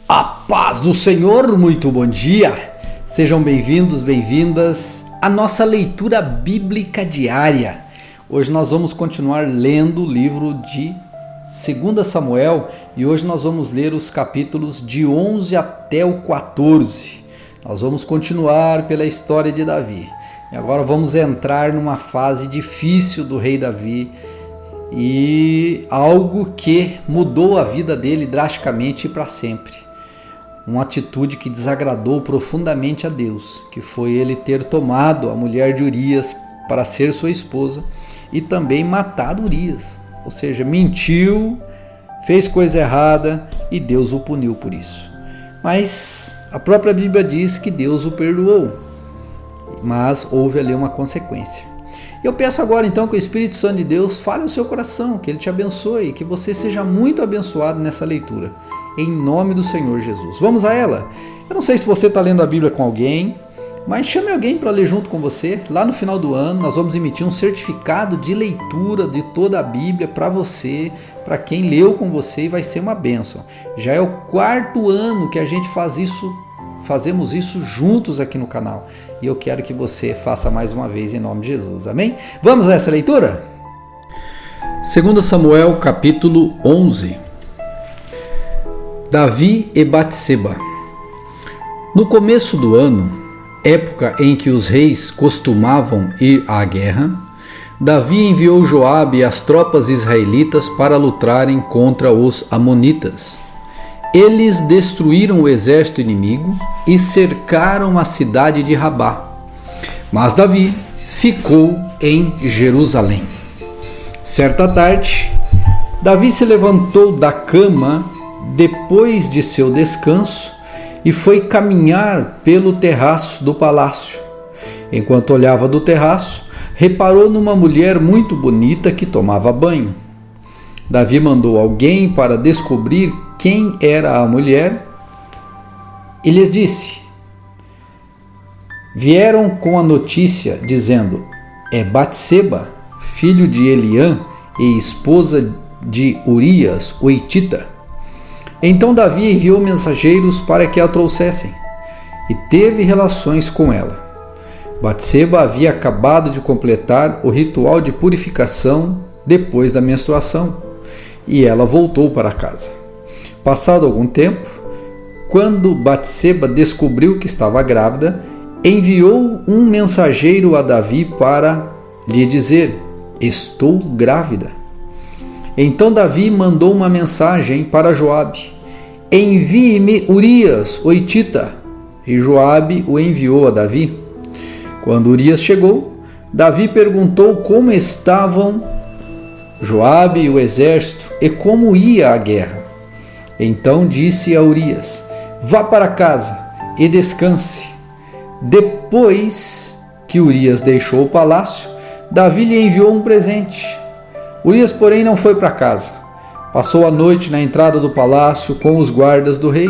A paz do Senhor, muito bom dia! Sejam bem-vindos, bem-vindas à nossa leitura bíblica diária. Hoje nós vamos continuar lendo o livro de 2 Samuel e hoje nós vamos ler os capítulos de 11 até o 14. Nós vamos continuar pela história de Davi. E agora vamos entrar numa fase difícil do rei Davi e algo que mudou a vida dele drasticamente e para sempre. Uma atitude que desagradou profundamente a Deus, que foi ele ter tomado a mulher de Urias para ser sua esposa e também matado Urias. Ou seja, mentiu, fez coisa errada e Deus o puniu por isso. Mas a própria Bíblia diz que Deus o perdoou, mas houve ali uma consequência. Eu peço agora então que o Espírito Santo de Deus fale ao seu coração, que ele te abençoe, que você seja muito abençoado nessa leitura. Em nome do Senhor Jesus. Vamos a ela? Eu não sei se você está lendo a Bíblia com alguém, mas chame alguém para ler junto com você. Lá no final do ano nós vamos emitir um certificado de leitura de toda a Bíblia para você, para quem leu com você, e vai ser uma bênção. Já é o 4º ano que a gente fazemos isso juntos aqui no canal. E eu quero que você faça mais uma vez em nome de Jesus. Amém? Vamos a essa leitura? 2 Samuel capítulo 11. Davi e Batseba. No começo do ano, época em que os reis costumavam ir à guerra, Davi enviou Joabe e as tropas israelitas para lutarem contra os amonitas. Eles destruíram o exército inimigo e cercaram a cidade de Rabá. Mas Davi ficou em Jerusalém. Certa tarde, Davi se levantou da cama depois de seu descanso e foi caminhar pelo terraço do palácio. Enquanto olhava do terraço, reparou numa mulher muito bonita que tomava banho. Davi mandou alguém para descobrir quem era a mulher e lhes disse: vieram com a notícia dizendo: é Batseba, filho de Eliã e esposa de Urias, o hitita. Então Davi enviou mensageiros para que a trouxessem e teve relações com ela. Batseba havia acabado de completar o ritual de purificação depois da menstruação e ela voltou para casa. Passado algum tempo, quando Batseba descobriu que estava grávida, enviou um mensageiro a Davi para lhe dizer: estou grávida. Então Davi mandou uma mensagem para Joabe: envie-me Urias, o hitita. E Joabe o enviou a Davi. Quando Urias chegou, Davi perguntou como estavam Joabe e o exército e como ia a guerra. Então disse a Urias: vá para casa e descanse. Depois que Urias deixou o palácio, Davi lhe enviou um presente. Urias, porém, não foi para casa. Passou a noite na entrada do palácio com os guardas do rei.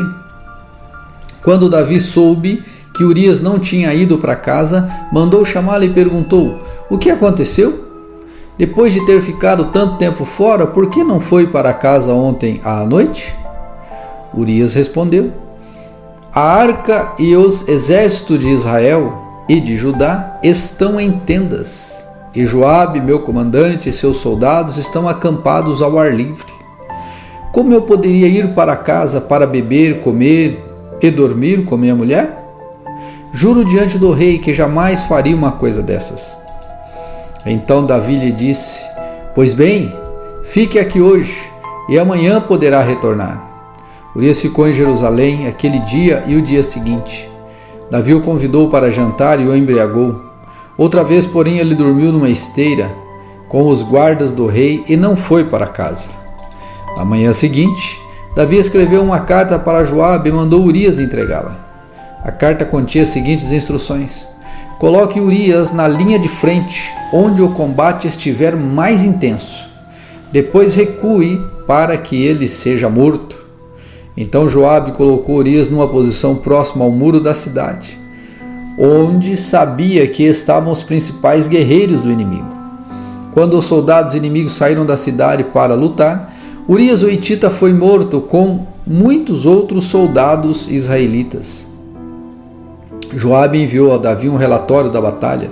Quando Davi soube que Urias não tinha ido para casa, mandou chamá-lo e perguntou: o que aconteceu? Depois de ter ficado tanto tempo fora, por que não foi para casa ontem à noite? Urias respondeu: a arca e os exércitos de Israel e de Judá estão em tendas. E Joabe, meu comandante, e seus soldados estão acampados ao ar livre. Como eu poderia ir para casa para beber, comer e dormir com minha mulher? Juro diante do rei que jamais faria uma coisa dessas. Então Davi lhe disse: pois bem, fique aqui hoje e amanhã poderá retornar. Urias ficou em Jerusalém aquele dia e o dia seguinte. Davi o convidou para jantar e o embriagou. Outra vez, porém, ele dormiu numa esteira com os guardas do rei e não foi para casa. Na manhã seguinte, Davi escreveu uma carta para Joabe e mandou Urias entregá-la. A carta continha as seguintes instruções: coloque Urias na linha de frente, onde o combate estiver mais intenso. Depois recue para que ele seja morto. Então Joabe colocou Urias numa posição próxima ao muro da cidade, onde sabia que estavam os principais guerreiros do inimigo. Quando os soldados inimigos saíram da cidade para lutar, Urias o hitita foi morto com muitos outros soldados israelitas. Joabe enviou a Davi um relatório da batalha.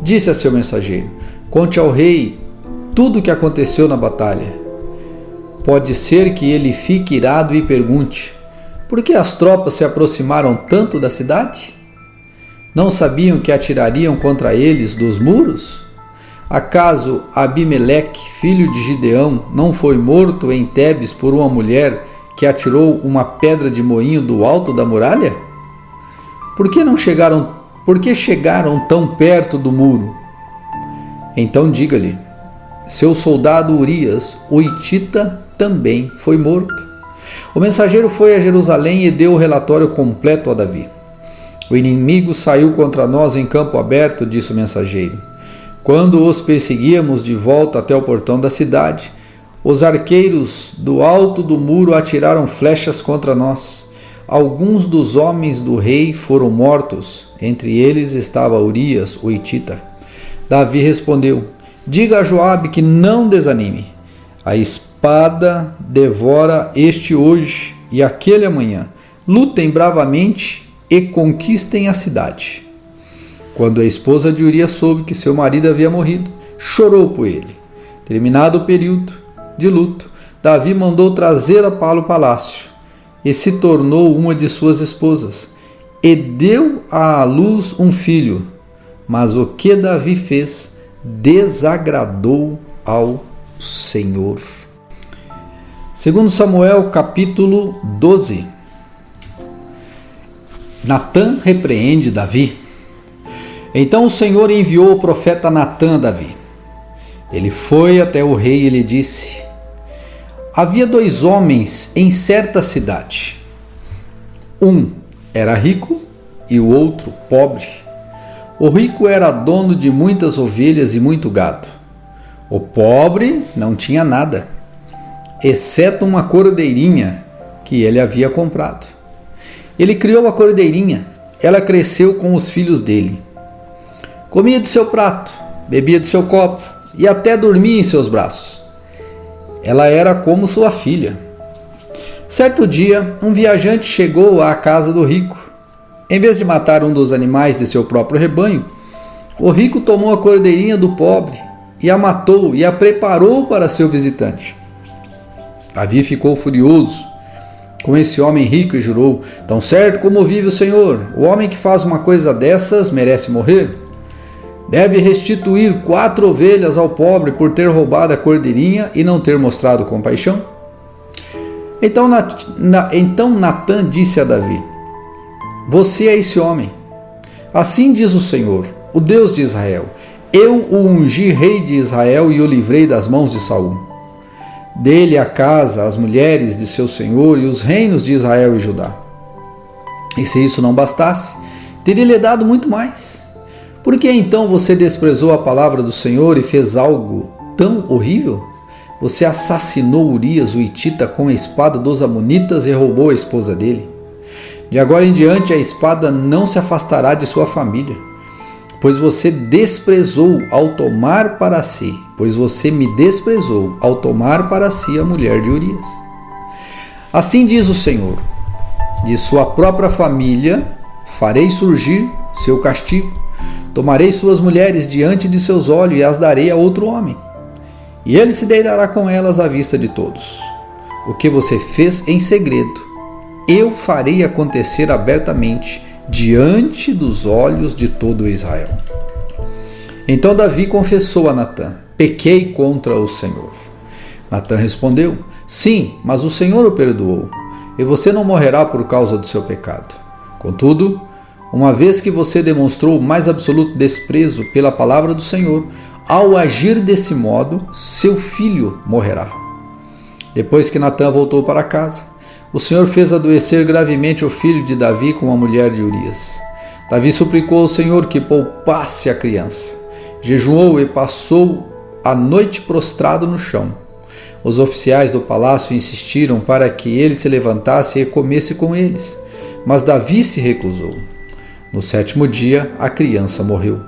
Disse a seu mensageiro: conte ao rei tudo o que aconteceu na batalha. Pode ser que ele fique irado e pergunte: por que as tropas se aproximaram tanto da cidade? Não sabiam que atirariam contra eles dos muros? Acaso Abimeleque, filho de Gideão, não foi morto em Tebes por uma mulher que atirou uma pedra de moinho do alto da muralha? Por que chegaram tão perto do muro? Então diga-lhe: seu soldado Urias, o hitita, também foi morto. O mensageiro foi a Jerusalém e deu o relatório completo a Davi. O inimigo saiu contra nós em campo aberto, disse o mensageiro. Quando os perseguíamos de volta até o portão da cidade, os arqueiros do alto do muro atiraram flechas contra nós. Alguns dos homens do rei foram mortos, entre eles estava Urias, o hitita. Davi respondeu: diga a Joabe que não desanime. A espada devora este hoje e aquele amanhã. Lutem bravamente e conquistem a cidade. Quando a esposa de Urias soube que seu marido havia morrido, chorou por ele. Terminado o período de luto, Davi mandou trazê-la para o palácio e se tornou uma de suas esposas, e deu à luz um filho. Mas o que Davi fez desagradou ao Senhor. 2 Samuel capítulo 12. Natã repreende Davi. Então o Senhor enviou o profeta Natã a Davi. Ele foi até o rei e lhe disse: havia 2 homens em certa cidade. Um era rico e o outro pobre. O rico era dono de muitas ovelhas e muito gado. O pobre não tinha nada, exceto uma cordeirinha que ele havia comprado. Ele criou a cordeirinha, ela cresceu com os filhos dele. Comia de seu prato, bebia de seu copo e até dormia em seus braços. Ela era como sua filha. Certo dia, um viajante chegou à casa do rico. Em vez de matar um dos animais de seu próprio rebanho, o rico tomou a cordeirinha do pobre e a matou e a preparou para seu visitante. Davi ficou furioso com esse homem rico e jurou: tão certo como vive o Senhor, o homem que faz uma coisa dessas merece morrer. Deve restituir 4 ovelhas ao pobre por ter roubado a cordeirinha e não ter mostrado compaixão. Então Natã disse a Davi: você é esse homem. Assim diz o Senhor, o Deus de Israel: eu o ungi rei de Israel e o livrei das mãos de Saul. Dele a casa, as mulheres de seu senhor e os reinos de Israel e Judá. E se isso não bastasse, teria-lhe dado muito mais. Por que então você desprezou a palavra do Senhor e fez algo tão horrível? Você assassinou Urias, o hitita, com a espada dos amonitas e roubou a esposa dele. De agora em diante a espada não se afastará de sua família, pois você desprezou ao tomar para si, a mulher de Urias. Assim diz o Senhor: de sua própria família farei surgir seu castigo. Tomarei suas mulheres diante de seus olhos e as darei a outro homem, e ele se deitará com elas à vista de todos. O que você fez em segredo, eu farei acontecer abertamente diante dos olhos de todo Israel. Então Davi confessou a Natã: pequei contra o Senhor. Natã respondeu: sim, mas o Senhor o perdoou, e você não morrerá por causa do seu pecado. Contudo, uma vez que você demonstrou o mais absoluto desprezo pela palavra do Senhor, ao agir desse modo, seu filho morrerá. Depois que Natã voltou para casa, o Senhor fez adoecer gravemente o filho de Davi com a mulher de Urias. Davi suplicou ao Senhor que poupasse a criança. Jejuou e passou a noite prostrado no chão. Os oficiais do palácio insistiram para que ele se levantasse e comesse com eles, mas Davi se recusou. No 7º dia, a criança morreu.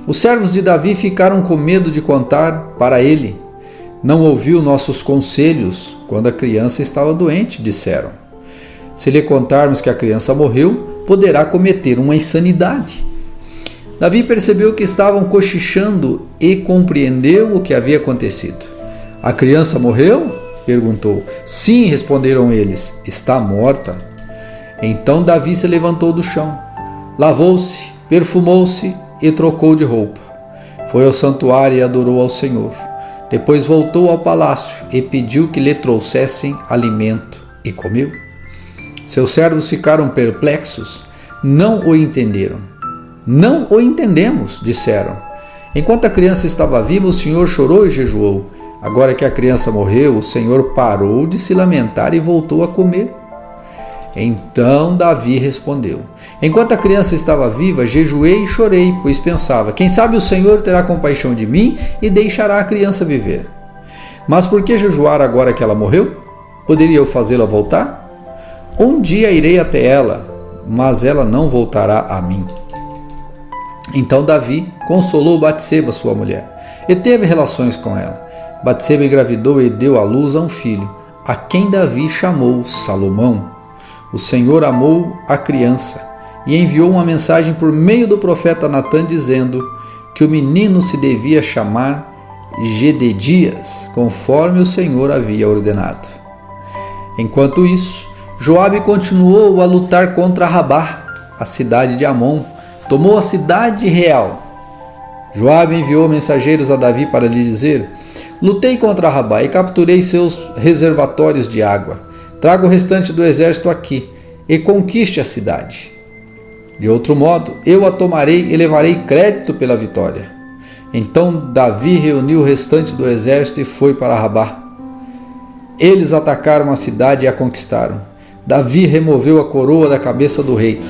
Os servos de Davi ficaram com medo de contar para ele. Não ouviu nossos conselhos quando a criança estava doente, disseram. Se lhe contarmos que a criança morreu, poderá cometer uma insanidade. Davi percebeu que estavam cochichando e compreendeu o que havia acontecido. A criança morreu? Perguntou. Sim, responderam eles. Está morta. Então Davi se levantou do chão, lavou-se, perfumou-se e trocou de roupa. Foi ao santuário e adorou ao Senhor. Depois voltou ao palácio e pediu que lhe trouxessem alimento e comeu. Seus servos ficaram perplexos, não o entenderam. Não o entendemos, disseram. Enquanto a criança estava viva, o Senhor chorou e jejuou. Agora que a criança morreu, o Senhor parou de se lamentar e voltou a comer. Então Davi respondeu: enquanto a criança estava viva, jejuei e chorei, pois pensava: quem sabe o Senhor terá compaixão de mim e deixará a criança viver. Mas por que jejuar agora que ela morreu? Poderia eu fazê-la voltar? Um dia irei até ela, mas ela não voltará a mim. Então Davi consolou Batseba, sua mulher, e teve relações com ela. Batseba engravidou e deu à luz a um filho, a quem Davi chamou Salomão. O Senhor amou a criança e enviou uma mensagem por meio do profeta Natã, dizendo que o menino se devia chamar Gededias, conforme o Senhor havia ordenado. Enquanto isso, Joabe continuou a lutar contra Rabá, a cidade de Amon. Tomou a cidade real. Joabe enviou mensageiros a Davi para lhe dizer: lutei contra Rabá e capturei seus reservatórios de água. Traga o restante do exército aqui e conquiste a cidade. De outro modo, eu a tomarei e levarei crédito pela vitória. Então Davi reuniu o restante do exército e foi para Rabá. Eles atacaram a cidade e a conquistaram. Davi removeu a coroa da cabeça do rei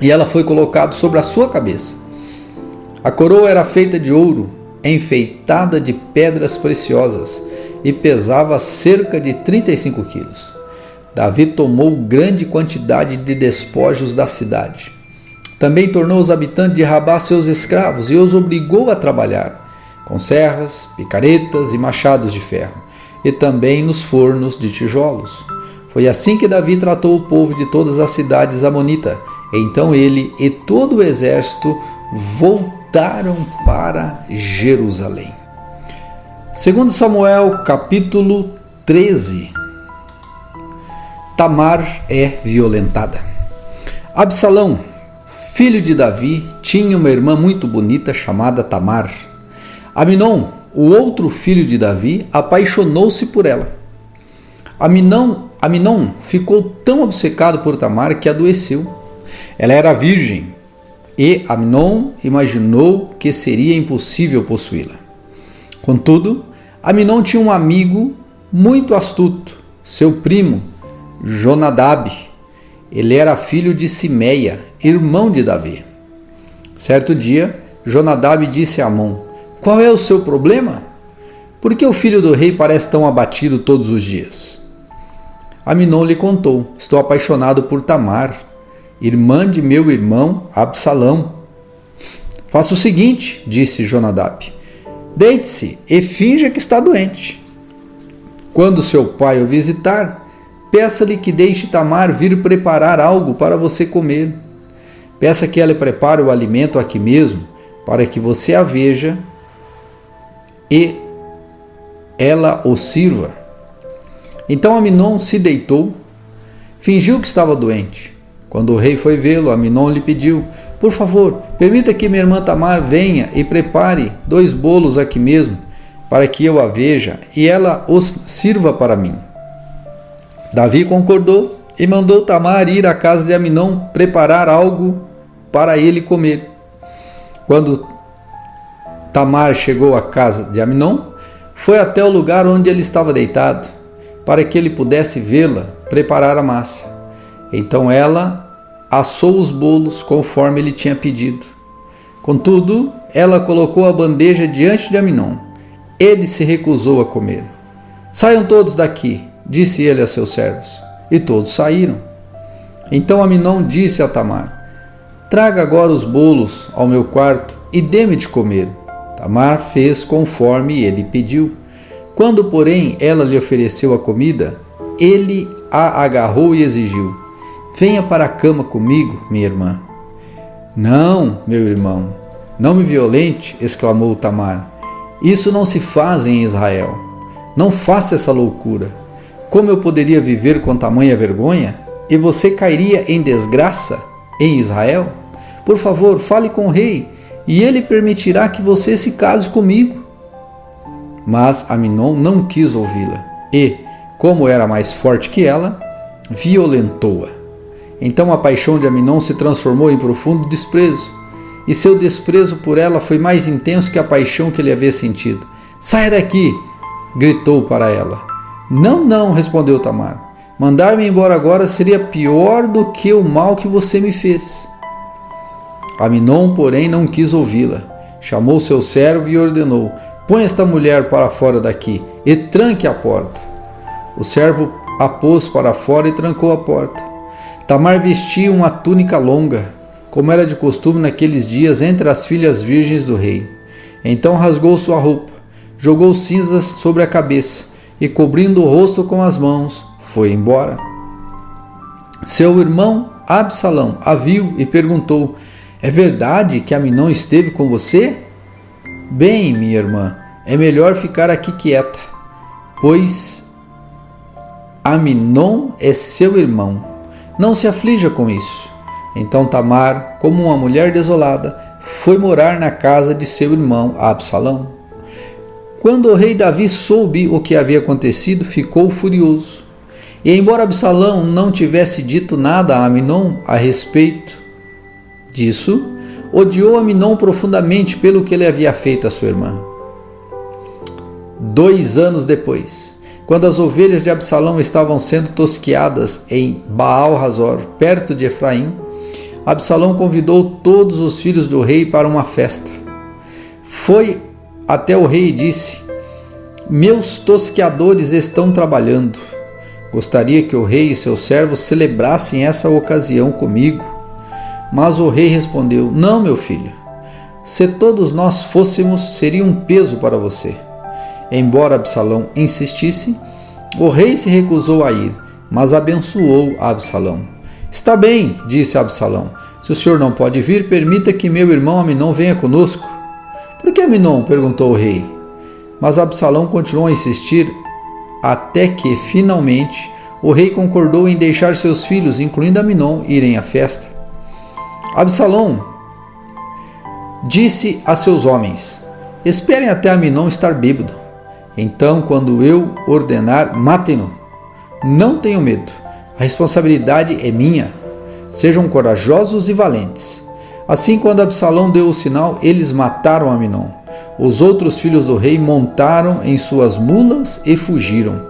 e ela foi colocada sobre a sua cabeça. A coroa era feita de ouro, enfeitada de pedras preciosas, e pesava cerca de 35 quilos. Davi tomou grande quantidade de despojos da cidade. Também tornou os habitantes de Rabá seus escravos e os obrigou a trabalhar com serras, picaretas e machados de ferro, e também nos fornos de tijolos. Foi assim que Davi tratou o povo de todas as cidades amonitas. Então ele e todo o exército voltaram para Jerusalém. 2 Samuel capítulo 13. Tamar é violentada. Absalão, filho de Davi, tinha uma irmã muito bonita chamada Tamar. Aminon, o outro filho de Davi, apaixonou-se por ela. Aminon ficou tão obcecado por Tamar que adoeceu. Ela era virgem e Aminon imaginou que seria impossível possuí-la. Contudo, Aminon tinha um amigo muito astuto, seu primo Jonadab. Ele era filho de Simeia, irmão de Davi. Certo dia, Jonadab disse a Amon: qual é o seu problema? Por que o filho do rei parece tão abatido todos os dias? Aminon lhe contou: estou apaixonado por Tamar, irmã de meu irmão Absalão. Faça o seguinte, disse Jonadab: deite-se e finja que está doente. Quando seu pai o visitar, peça-lhe que deixe Tamar vir preparar algo para você comer. Peça que ela prepare o alimento aqui mesmo, para que você a veja e ela o sirva. Então Aminon se deitou, fingiu que estava doente. Quando o rei foi vê-lo, Aminon lhe pediu: por favor, permita que minha irmã Tamar venha e prepare 2 bolos aqui mesmo, para que eu a veja e ela os sirva para mim. Davi concordou e mandou Tamar ir à casa de Aminon preparar algo para ele comer. Quando Tamar chegou à casa de Aminon, foi até o lugar onde ele estava deitado, para que ele pudesse vê-la preparar a massa. Então ela assou os bolos conforme ele tinha pedido. Contudo, ela colocou a bandeja diante de Aminon. Ele se recusou a comer. Saiam todos daqui, disse ele a seus servos. E todos saíram. Então Aminon disse a Tamar: traga agora os bolos ao meu quarto e dê-me de comer. Tamar fez conforme ele pediu. Quando, porém, ela lhe ofereceu a comida, ele a agarrou e exigiu: venha para a cama comigo, minha irmã. Não, meu irmão, não me violente, exclamou Tamar. Isso não se faz em Israel. Não faça essa loucura. Como eu poderia viver com tamanha vergonha? E você cairia em desgraça em Israel? Por favor, fale com o rei, e ele permitirá que você se case comigo. Mas Aminon não quis ouvi-la, e, como era mais forte que ela, violentou-a. Então a paixão de Aminon se transformou em profundo desprezo, e seu desprezo por ela foi mais intenso que a paixão que ele havia sentido. Saia daqui! Gritou para ela. Não, não, respondeu Tamar. Mandar-me embora agora seria pior do que o mal que você me fez. Aminon, porém, não quis ouvi-la. Chamou seu servo e ordenou: põe esta mulher para fora daqui e tranque a porta. O servo a pôs para fora e trancou a porta. Tamar vestia uma túnica longa, como era de costume naqueles dias entre as filhas virgens do rei. Então rasgou sua roupa, jogou cinzas sobre a cabeça e, cobrindo o rosto com as mãos, foi embora. Seu irmão Absalão a viu e perguntou: é verdade que Aminon esteve com você? Bem, minha irmã, é melhor ficar aqui quieta, pois Aminon é seu irmão. Não se aflija com isso. Então Tamar, como uma mulher desolada, foi morar na casa de seu irmão Absalão. Quando o rei Davi soube o que havia acontecido, ficou furioso. E embora Absalão não tivesse dito nada a Aminon a respeito disso, odiou Aminon profundamente pelo que ele havia feito à sua irmã. 2 anos depois, quando as ovelhas de Absalão estavam sendo tosqueadas em Baal-Hazor, perto de Efraim, Absalão convidou todos os filhos do rei para uma festa. Foi até o rei e disse: meus tosqueadores estão trabalhando. Gostaria que o rei e seus servos celebrassem essa ocasião comigo. Mas o rei respondeu: não, meu filho. Se todos nós fôssemos, seria um peso para você. Embora Absalão insistisse, o rei se recusou a ir, mas abençoou Absalão. Está bem, disse Absalão. Se o senhor não pode vir, permita que meu irmão Aminon venha conosco. Por que Aminon? Perguntou o rei. Mas Absalão continuou a insistir, até que, finalmente, o rei concordou em deixar seus filhos, incluindo Aminon, irem à festa. Absalão disse a seus homens: esperem até Aminon estar bêbado. Então, quando eu ordenar, matem-no. Não tenham medo, a responsabilidade é minha. Sejam corajosos e valentes. Assim, quando Absalão deu o sinal, eles mataram Aminon. Os outros filhos do rei montaram em suas mulas e fugiram.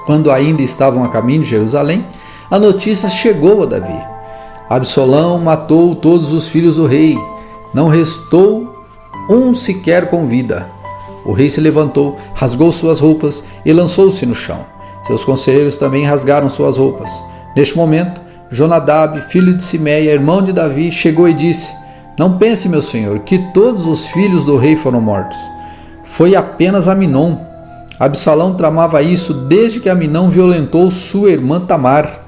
Quando ainda estavam a caminho de Jerusalém, a notícia chegou a Davi. Absalão matou todos os filhos do rei. Não restou um sequer com vida. O rei se levantou, rasgou suas roupas e lançou-se no chão. Seus conselheiros também rasgaram suas roupas. Neste momento, Jonadab, filho de Simeia, irmão de Davi, chegou e disse: não pense, meu senhor, que todos os filhos do rei foram mortos. Foi apenas Aminon. Absalão tramava isso desde que Aminon violentou sua irmã Tamar.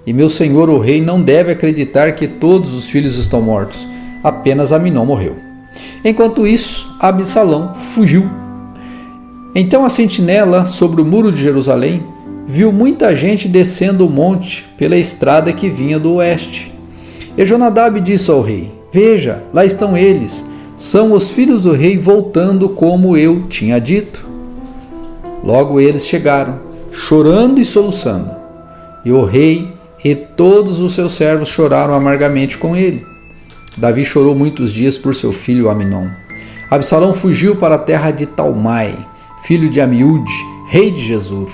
E meu senhor o rei não deve acreditar que todos os filhos estão mortos. Apenas Aminon morreu. Enquanto isso, Absalão fugiu. Então a sentinela sobre o muro de Jerusalém viu muita gente descendo o monte pela estrada que vinha do oeste. E Jonadab disse ao rei: veja, lá estão eles. São os filhos do rei voltando como eu tinha dito. Logo eles chegaram, chorando e soluçando. E o rei e todos os seus servos choraram amargamente com ele. Davi chorou muitos dias por seu filho Aminon. Absalão fugiu para a terra de Talmai, filho de Amiúde, rei de Gesur,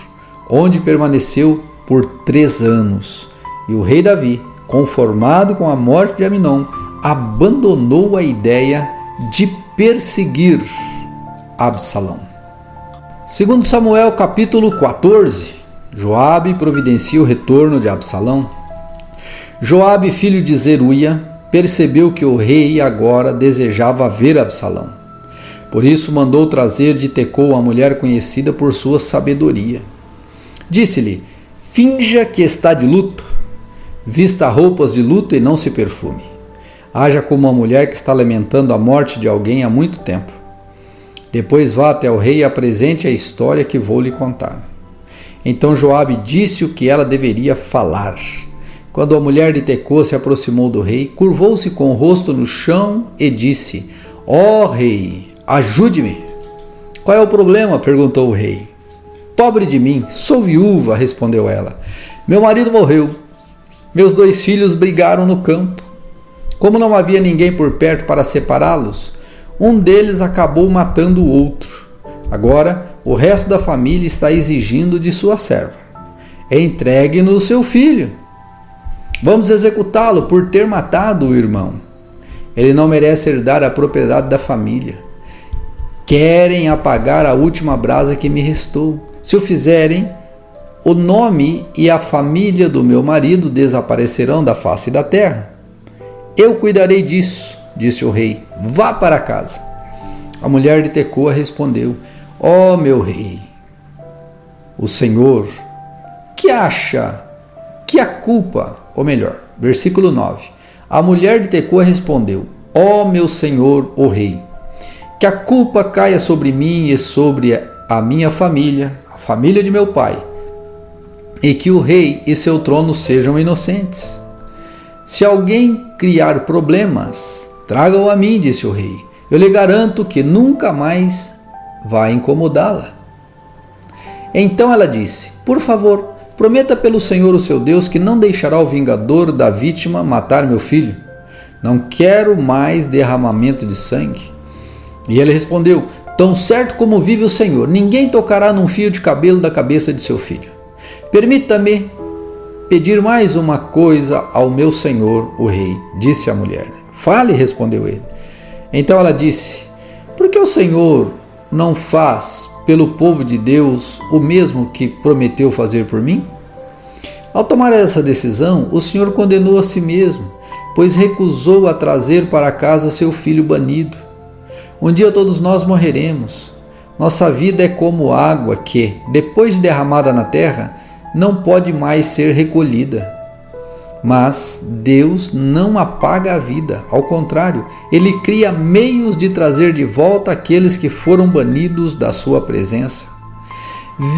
onde permaneceu por 3 anos. E o rei Davi, conformado com a morte de Aminon, abandonou a ideia de perseguir Absalão. Segundo Samuel capítulo 14, Joabe providencia o retorno de Absalão. Joabe, filho de Zeruia, percebeu que o rei agora desejava ver Absalão. Por isso mandou trazer de Tecoa a mulher conhecida por sua sabedoria. Disse-lhe: finja que está de luto, vista roupas de luto e não se perfume. Haja como uma mulher que está lamentando a morte de alguém há muito tempo. Depois vá até o rei e apresente a história que vou lhe contar. Então Joabe disse o que ela deveria falar. Quando a mulher de Tecoa se aproximou do rei, curvou-se com o rosto no chão e disse: ó rei, ajude-me. Qual é o problema? Perguntou o rei. Pobre de mim, sou viúva, respondeu ela. Meu marido morreu. Meus 2 filhos brigaram no campo. Como não havia ninguém por perto para separá-los, um deles acabou matando o outro. Agora, o resto da família está exigindo de sua serva: entregue-nos seu filho. Vamos executá-lo por ter matado o irmão. Ele não merece herdar a propriedade da família. Querem apagar a última brasa que me restou. Se o fizerem, o nome e a família do meu marido desaparecerão da face da terra. Eu cuidarei disso, disse o rei. Vá para casa. A mulher de Tecoa respondeu: ó meu rei, o Senhor, que acha que a culpa, ou melhor, versículo 9. A mulher de Tecoa respondeu: ó meu senhor, o rei, que a culpa caia sobre mim e sobre a minha família, a família de meu pai, e que o rei e seu trono sejam inocentes. Se alguém criar problemas, traga-o a mim, disse o rei. Eu lhe garanto que nunca mais vai incomodá-la. Então ela disse: por favor, prometa pelo Senhor o seu Deus que não deixará o vingador da vítima matar meu filho. Não quero mais derramamento de sangue. E ele respondeu: tão certo como vive o Senhor, ninguém tocará num fio de cabelo da cabeça de seu filho. Permita-me pedir mais uma coisa ao meu senhor, o rei, disse a mulher. Fale, respondeu ele. Então ela disse: por que o Senhor não faz pelo povo de Deus o mesmo que prometeu fazer por mim? Ao tomar essa decisão, o Senhor condenou a si mesmo, pois recusou a trazer para casa seu filho banido. Um dia todos nós morreremos. Nossa vida é como água que, depois de derramada na terra, não pode mais ser recolhida. Mas Deus não apaga a vida, ao contrário, Ele cria meios de trazer de volta aqueles que foram banidos da sua presença.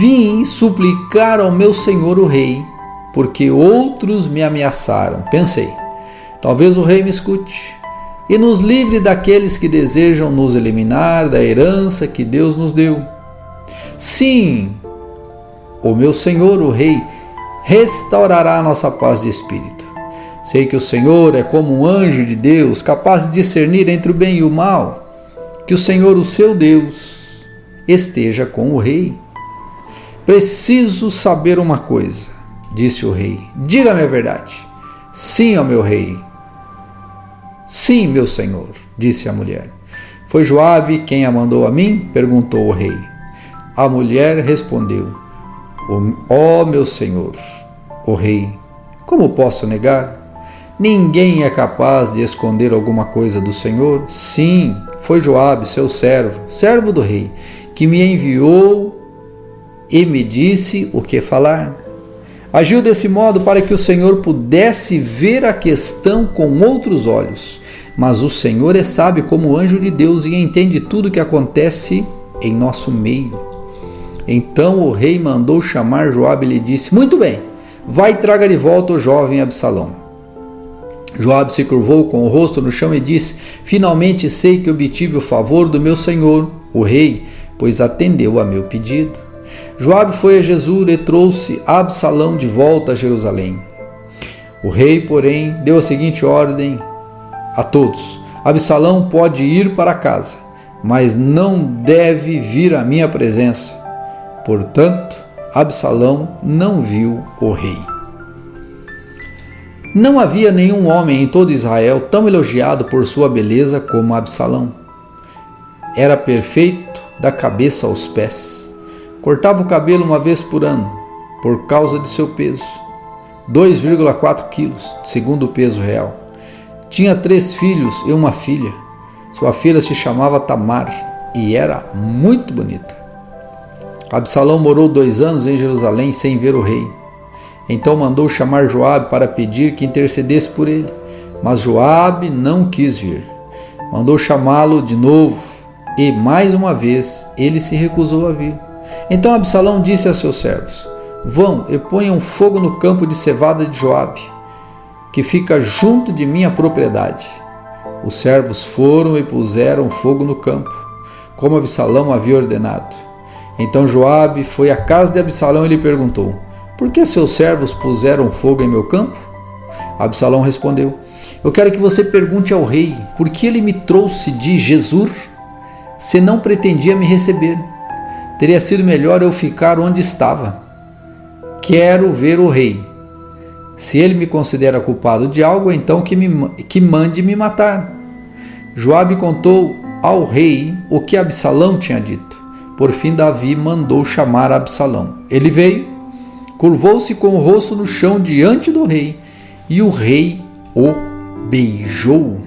Vim suplicar ao meu senhor o rei, porque outros me ameaçaram. Pensei: talvez o rei me escute e nos livre daqueles que desejam nos eliminar da herança que Deus nos deu. Sim, o meu senhor o rei restaurará a nossa paz de espírito. Sei que o Senhor é como um anjo de Deus, capaz de discernir entre o bem e o mal. Que o Senhor, o seu Deus, esteja com o rei. Preciso saber uma coisa, disse o rei. Diga-me a verdade. Sim, ó meu rei. Sim, meu senhor, disse a mulher. Foi Joabe quem a mandou a mim? Perguntou o rei. A mulher respondeu: ó meu senhor, o rei, como posso negar? Ninguém é capaz de esconder alguma coisa do Senhor? Sim, foi Joabe, seu servo, servo do rei, que me enviou e me disse o que falar. Agiu desse modo para que o Senhor pudesse ver a questão com outros olhos. Mas o Senhor é sábio como anjo de Deus e entende tudo o que acontece em nosso meio. Então o rei mandou chamar Joabe e lhe disse: muito bem, vai e traga de volta o jovem Absalão. Joabe se curvou com o rosto no chão e disse: finalmente sei que obtive o favor do meu senhor, o rei, pois atendeu a meu pedido. Joabe foi a Jesur e trouxe Absalão de volta a Jerusalém. O rei, porém, deu a seguinte ordem a todos: Absalão pode ir para casa, mas não deve vir à minha presença. Portanto, Absalão não viu o rei. Não havia nenhum homem em todo Israel tão elogiado por sua beleza como Absalão. Era perfeito da cabeça aos pés. Cortava o cabelo uma vez por ano, por causa de seu peso, 2,4 quilos, segundo o peso real. Tinha 3 filhos e uma filha. Sua filha se chamava Tamar. e era muito bonita. Absalão morou 2 anos em Jerusalém sem ver o rei. Então mandou chamar Joabe para pedir que intercedesse por ele. Mas Joabe não quis vir. Mandou chamá-lo de novo e, mais uma vez, ele se recusou a vir. Então Absalão disse a seus servos: vão e ponham fogo no campo de cevada de Joabe, que fica junto de minha propriedade. Os servos foram e puseram fogo no campo, como Absalão havia ordenado. Então Joabe foi à casa de Absalão e lhe perguntou: por que seus servos puseram fogo em meu campo? Absalão respondeu: eu quero que você pergunte ao rei por que ele me trouxe de Jesur, se não pretendia me receber. Teria sido melhor eu ficar onde estava. Quero ver o rei. Se ele me considera culpado de algo, então que mande me matar. Joabe contou ao rei o que Absalão tinha dito. Por fim, Davi mandou chamar Absalão. Ele veio, curvou-se com o rosto no chão diante do rei, e o rei o beijou.